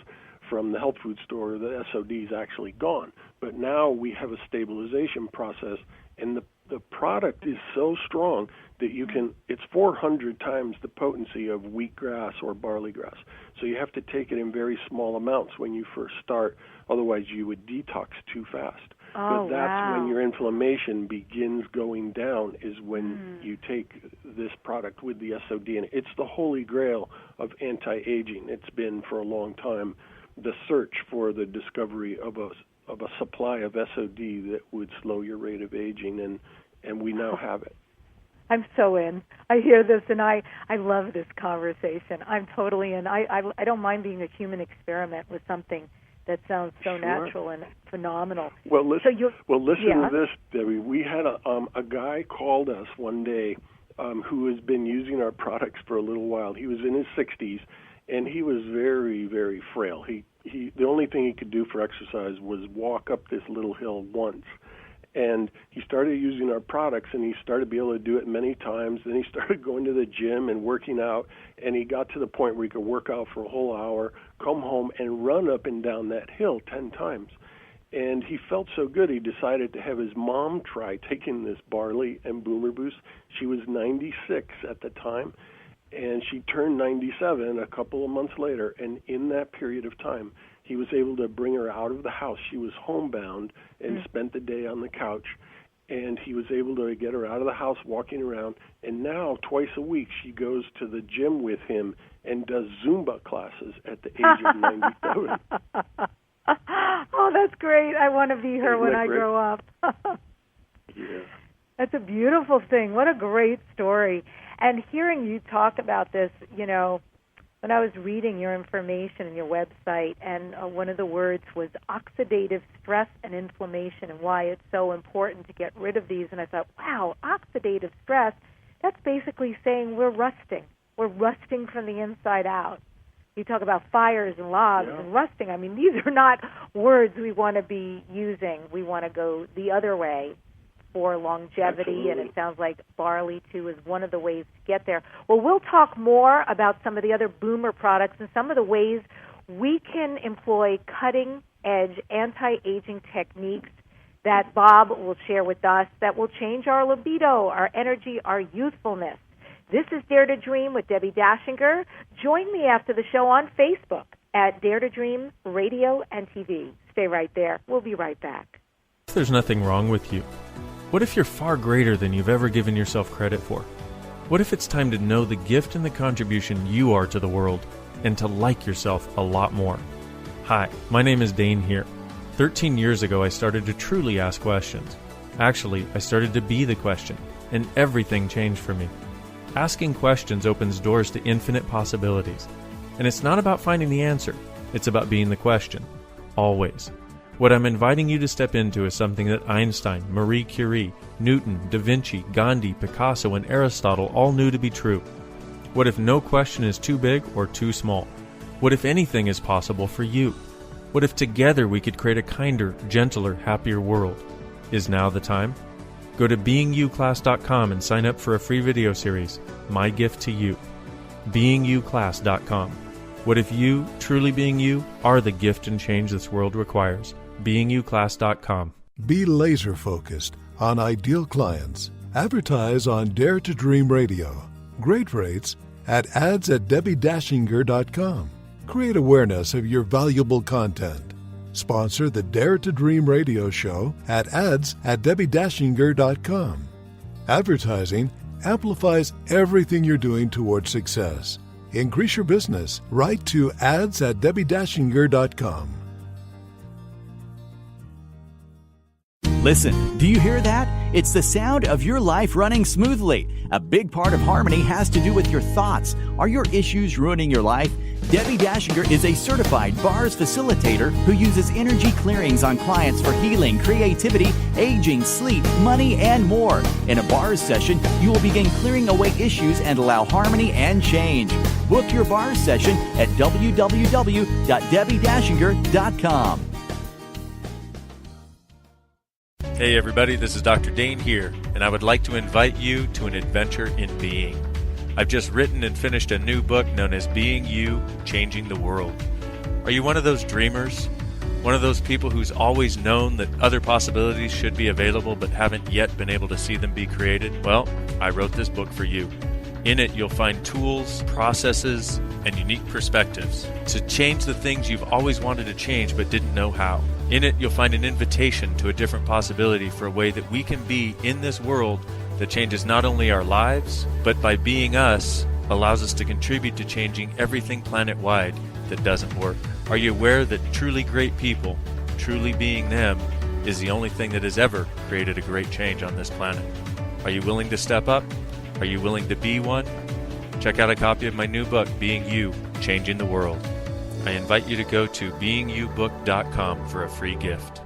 from the health food store, the SOD is actually gone. But now we have a stabilization process, and the product is so strong that it's 400 times the potency of wheatgrass or barley grass. So you have to take it in very small amounts when you first start, otherwise you would detox too fast. But that's when your inflammation begins going down, is when you take this product with the SOD in it. It's the holy grail of anti-aging. It's been for a long time the search for the discovery of a supply of SOD that would slow your rate of aging, and we now have it. I'm so in. I hear this, and I love this conversation. I'm totally in. I don't mind being a human experiment with something that sounds so natural and phenomenal. Well, listen to this, Debbie. We had a guy called us one day who has been using our products for a little while. He was in his 60s, and he was very, very frail. The only thing he could do for exercise was walk up this little hill once. And he started using our products, and he started to be able to do it many times. Then he started going to the gym and working out, and he got to the point where he could work out for a whole hour, come home, and run up and down that hill 10 times. And he felt so good, he decided to have his mom try taking this barley and Boomer Boost. She was 96 at the time, and she turned 97 a couple of months later. And in that period of time, he was able to bring her out of the house. She was homebound and spent the day on the couch, and he was able to get her out of the house, walking around. And now, twice a week, she goes to the gym with him and does Zumba classes at the age of 97. Oh, that's great. I want to be her when I grow up. Yeah. That's a beautiful thing. What a great story. And hearing you talk about this, you know, when I was reading your information and your website, and one of the words was oxidative stress and inflammation, and why it's so important to get rid of these. And I thought, wow, oxidative stress, that's basically saying we're rusting. We're rusting from the inside out. You talk about fires and logs and rusting. I mean, these are not words we want to be using. We want to go the other way for longevity, Absolutely. and it sounds like barley, too, is one of the ways to get there. Well, we'll talk more about some of the other boomer products and some of the ways we can employ cutting-edge anti-aging techniques that Bob will share with us that will change our libido, our energy, our youthfulness. This is Dare to Dream with Debbi Dachinger. Join me after the show on Facebook at Dare to Dream Radio and TV. Stay right there. We'll be right back. There's nothing wrong with you. What if you're far greater than you've ever given yourself credit for? What if it's time to know the gift and the contribution you are to the world and to like yourself a lot more? Hi, my name is Dane here. 13 years ago, I started to truly ask questions. Actually, I started to be the question, and everything changed for me. Asking questions opens doors to infinite possibilities. And it's not about finding the answer. It's about being the question. Always. What I'm inviting you to step into is something that Einstein, Marie Curie, Newton, Da Vinci, Gandhi, Picasso, and Aristotle all knew to be true. What if no question is too big or too small? What if anything is possible for you? What if together we could create a kinder, gentler, happier world? Is now the time? Go to beingyouclass.com and sign up for a free video series, My Gift to You. beingyouclass.com. What if you, truly being you, are the gift and change this world requires? beingyouclass.com. Be laser focused on ideal clients. Advertise on Dare to Dream Radio. Great rates at ads@debbidachinger.com. Create awareness of your valuable content. Sponsor the Dare to Dream radio show at ads@debbidachinger.com. Advertising amplifies everything you're doing towards success. Increase your business. Write to ads@debbidachinger.com. Listen, do you hear that? It's the sound of your life running smoothly. A big part of harmony has to do with your thoughts. Are your issues ruining your life? Debbi Dachinger is a certified bars facilitator who uses energy clearings on clients for healing, creativity, aging, sleep, money, and more. In a bars session, you will begin clearing away issues and allow harmony and change. Book your bars session at www.debbidachinger.com. Hey everybody, this is Dr. Dane here, and I would like to invite you to an adventure in being. I've just written and finished a new book known as Being You, Changing the World. Are you one of those dreamers? One of those people who's always known that other possibilities should be available but haven't yet been able to see them be created? Well, I wrote this book for you. In it, you'll find tools, processes, and unique perspectives to change the things you've always wanted to change but didn't know how. In it, you'll find an invitation to a different possibility for a way that we can be in this world that changes not only our lives, but by being us, allows us to contribute to changing everything planet-wide that doesn't work. Are you aware that truly great people, truly being them, is the only thing that has ever created a great change on this planet? Are you willing to step up? Are you willing to be one? Check out a copy of my new book, Being You, Changing the World. I invite you to go to beingyoubook.com for a free gift.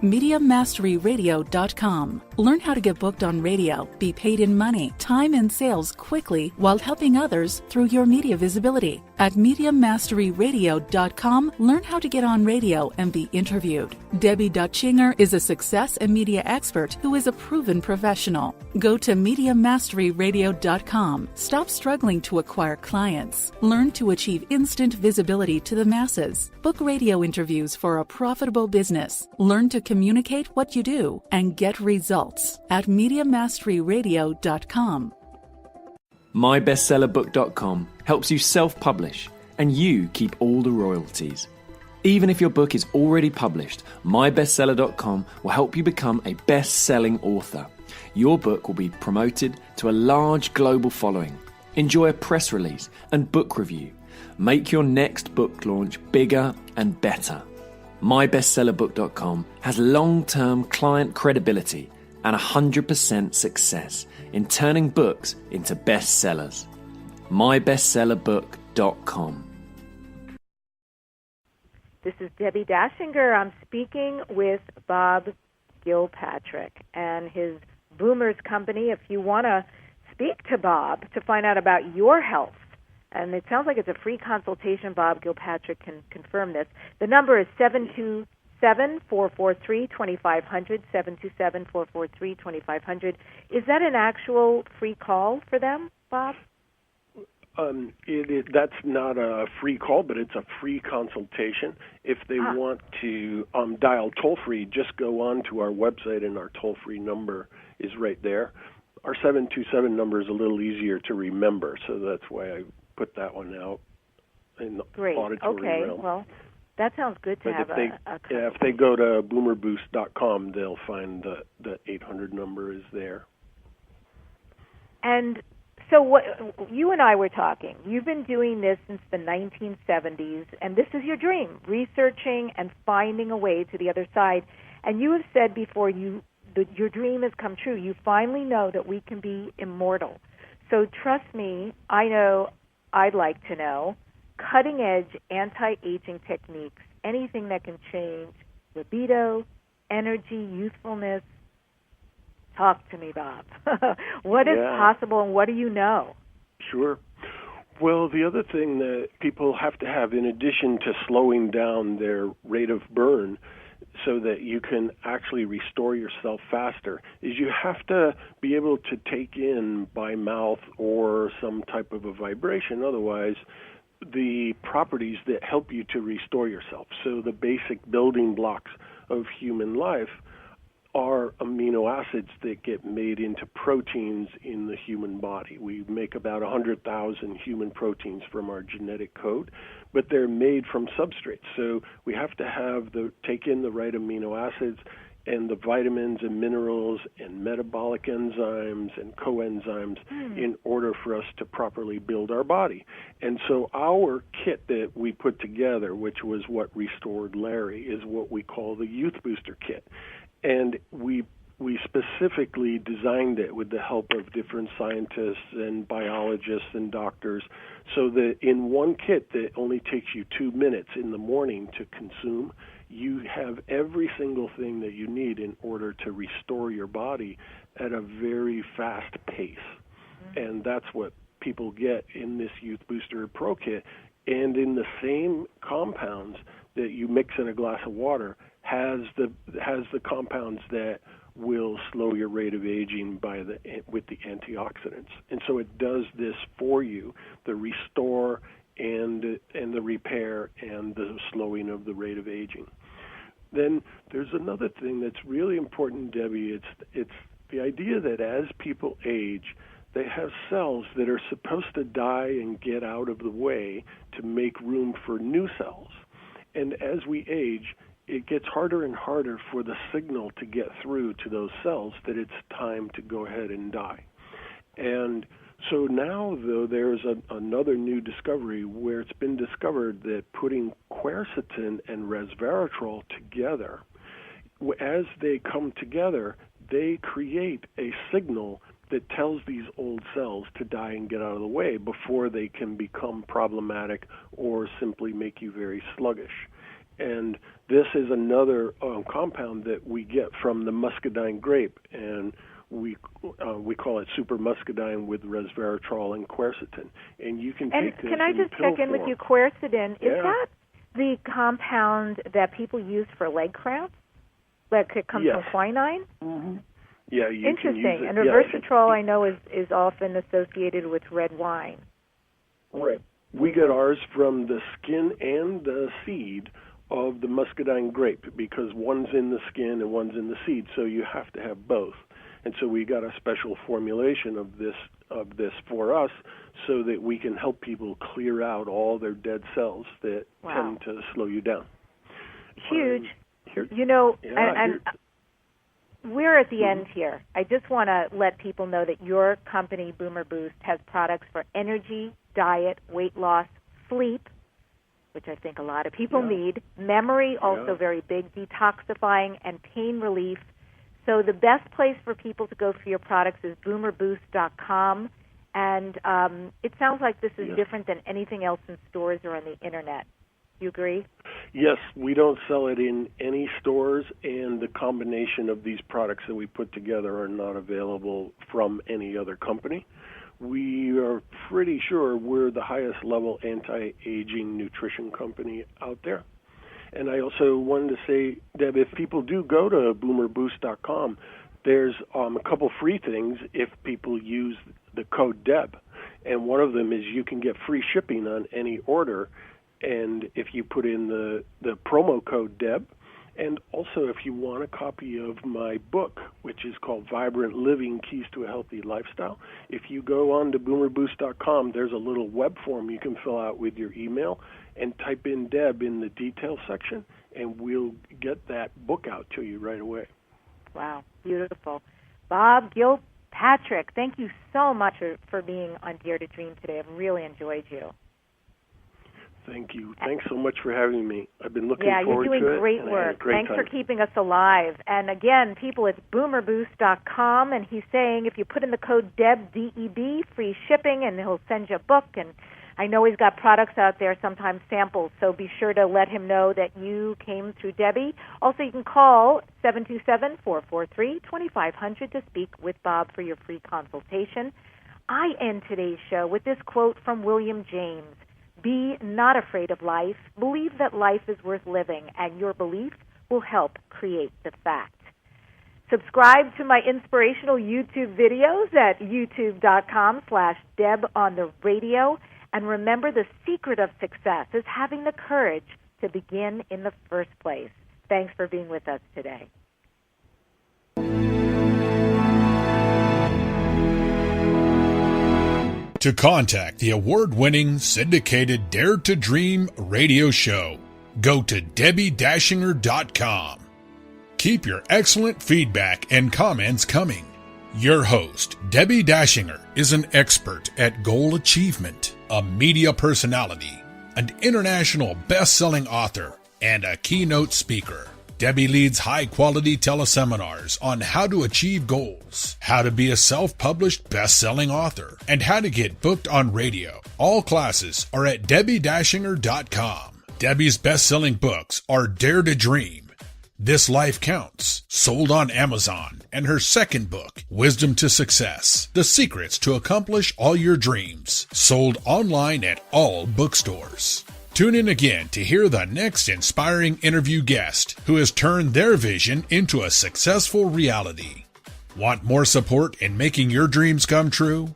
MediaMasteryRadio.com. Learn how to get booked on radio, be paid in money, time, and sales quickly while helping others through your media visibility. At MediaMasteryRadio.com, learn how to get on radio and be interviewed. Debbi Dachinger is a success and media expert who is a proven professional. Go to MediaMasteryRadio.com. Stop struggling to acquire clients. Learn to achieve instant visibility to the masses. Book radio interviews for a profitable business. Learn to communicate what you do and get results at MediaMasteryRadio.com. MyBestsellerBook.com helps you self-publish and you keep all the royalties. Even if your book is already published, MyBestseller.com will help you become a best-selling author. Your book will be promoted to a large global following. Enjoy a press release and book review. Make your next book launch bigger and better. MyBestsellerBook.com has long-term client credibility and 100% success in turning books into bestsellers. MyBestsellerBook.com. This is Debbi Dachinger. I'm speaking with Bob Gilpatrick and his Boomers Company. If you want to speak to Bob to find out about your health, and it sounds like it's a free consultation, Bob Gilpatrick can confirm this. The number is 727-443-2500, 727-443-2500. Is that an actual free call for them, Bob? That's not a free call, but it's a free consultation. If they want to dial toll-free, just go on to our website, and our toll-free number is right there. Our 727 number is a little easier to remember, so that's why I put that one out in the auditory realm. Well, that sounds good to have if they go to boomerboost.com, they'll find the 800 number is there. And so what you and I were talking, you've been doing this since the 1970s, and this is your dream, researching and finding a way to the other side. And you have said before your dream has come true. You finally know that we can be immortal. So trust me, I know I'd like to know cutting-edge anti-aging techniques, anything that can change libido, energy, youthfulness. Talk to me, Bob. What is possible, and what do you know? Sure. Well, the other thing that people have to have, in addition to slowing down their rate of burn so that you can actually restore yourself faster, is you have to be able to take in by mouth or some type of a vibration. Otherwise, the properties that help you to restore yourself. So the basic building blocks of human life are amino acids that get made into proteins in the human body. We make about 100,000 human proteins from our genetic code, but they're made from substrates. So we have to take in the right amino acids and the vitamins and minerals and metabolic enzymes and coenzymes in order for us to properly build our body. And so our kit that we put together, which was what restored Larry, is what we call the Youth Booster Kit. And we specifically designed it with the help of different scientists and biologists and doctors so that in one kit that only takes you 2 minutes in the morning to consume, you have every single thing that you need in order to restore your body at a very fast pace. And that's what people get in this Youth Booster Pro Kit. And in the same compounds that you mix in a glass of water has the compounds that will slow your rate of aging with the antioxidants. And so it does this for you, the restore and the repair and the slowing of the rate of aging. Then there's another thing that's really important, Debbie. It's the idea that as people age, they have cells that are supposed to die and get out of the way to make room for new cells. And as we age, it gets harder and harder for the signal to get through to those cells that it's time to go ahead and die. And so now, though, there's another new discovery where it's been discovered that putting quercetin and resveratrol together, as they come together, they create a signal that tells these old cells to die and get out of the way before they can become problematic or simply make you very sluggish. And this is another compound that we get from the muscadine grape, and we call it super muscadine with resveratrol and quercetin. And you can take this. Can I just check in with you, quercetin? Yeah. Is that the compound that people use for leg cramps? Like it comes from quinine? Mm-hmm. Yeah, you interesting. Can use it. And resveratrol, I know, is often associated with red wine. Right. We get ours from the skin and the seed of the muscadine grape because one's in the skin and one's in the seed, so you have to have both. And so we got a special formulation of this for us so that we can help people clear out all their dead cells that tend to slow you down. Huge. we're at the end here. I just want to let people know that your company, Boomer Boost, has products for energy, diet, weight loss, sleep, which I think a lot of people need, memory, also very big, detoxifying, and pain relief. So the best place for people to go for your products is boomerboost.com. And it sounds like this is different than anything else in stores or on the Internet. You agree? Yes, we don't sell it in any stores, and the combination of these products that we put together are not available from any other company. We are pretty sure we're the highest level anti-aging nutrition company out there. And I also wanted to say, Deb, if people do go to boomerboost.com, there's a couple free things if people use the code DEB. And one of them is you can get free shipping on any order. And if you put in the promo code DEB, and also if you want a copy of my book, which is called Vibrant Living, Keys to a Healthy Lifestyle, if you go on to boomerboost.com, there's a little web form you can fill out with your email and type in DEB in the details section, and we'll get that book out to you right away. Wow, beautiful. Bob Gilpatrick, thank you so much for being on Dare to Dream today. I've really enjoyed you. Thank you. Thanks so much for having me. I've been looking forward to it. Yeah, you're doing great work. Thanks time. for keeping us alive. And again, people, it's boomerboost.com, and he's saying if you put in the code DEB, D-E-B, free shipping, and he'll send you a book. And I know he's got products out there, sometimes samples, so be sure to let him know that you came through Debbie. Also, you can call 727-443-2500 to speak with Bob for your free consultation. I end today's show with this quote from William James. Be not afraid of life. Believe that life is worth living, and your belief will help create the fact. Subscribe to my inspirational YouTube videos at youtube.com/DebOnTheRadio. And remember, the secret of success is having the courage to begin in the first place. Thanks for being with us today. To contact the award-winning syndicated Dare to Dream radio show, go to DebbiDachinger.com. Keep your excellent feedback and comments coming. Your host, Debbi Dachinger, is an expert at goal achievement, a media personality, an international best-selling author, and a keynote speaker. Debbi leads high-quality teleseminars on how to achieve goals, how to be a self-published best-selling author, and how to get booked on radio. All classes are at DebbiDachinger.com. Debbi's best-selling books are Dare to Dream, This Life Counts, sold on Amazon, and her second book, Wisdom to Success, The Secrets to Accomplish All Your Dreams, sold online at all bookstores. Tune in again to hear the next inspiring interview guest who has turned their vision into a successful reality. Want more support in making your dreams come true?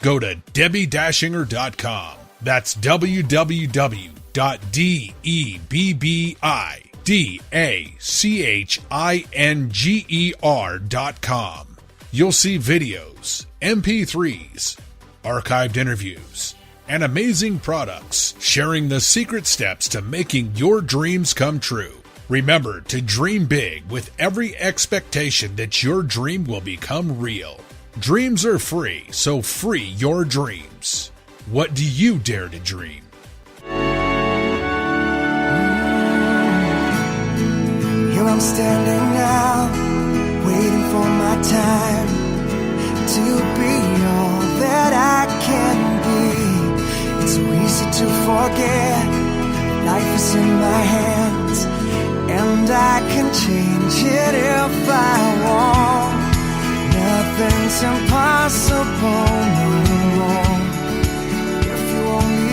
Go to DebbiDachinger.com. That's www.DebbiDachinger.com. You'll see videos, MP3s, archived interviews, and amazing products sharing the secret steps to making your dreams come true. Remember to dream big with every expectation that your dream will become real. Dreams are free, so free your dreams. What do you dare to dream? Here I'm standing now, waiting for my time to be all that I can be. It's so easy to forget, life is in my hands, and I can change it if I want. Nothing's impossible no more, if you only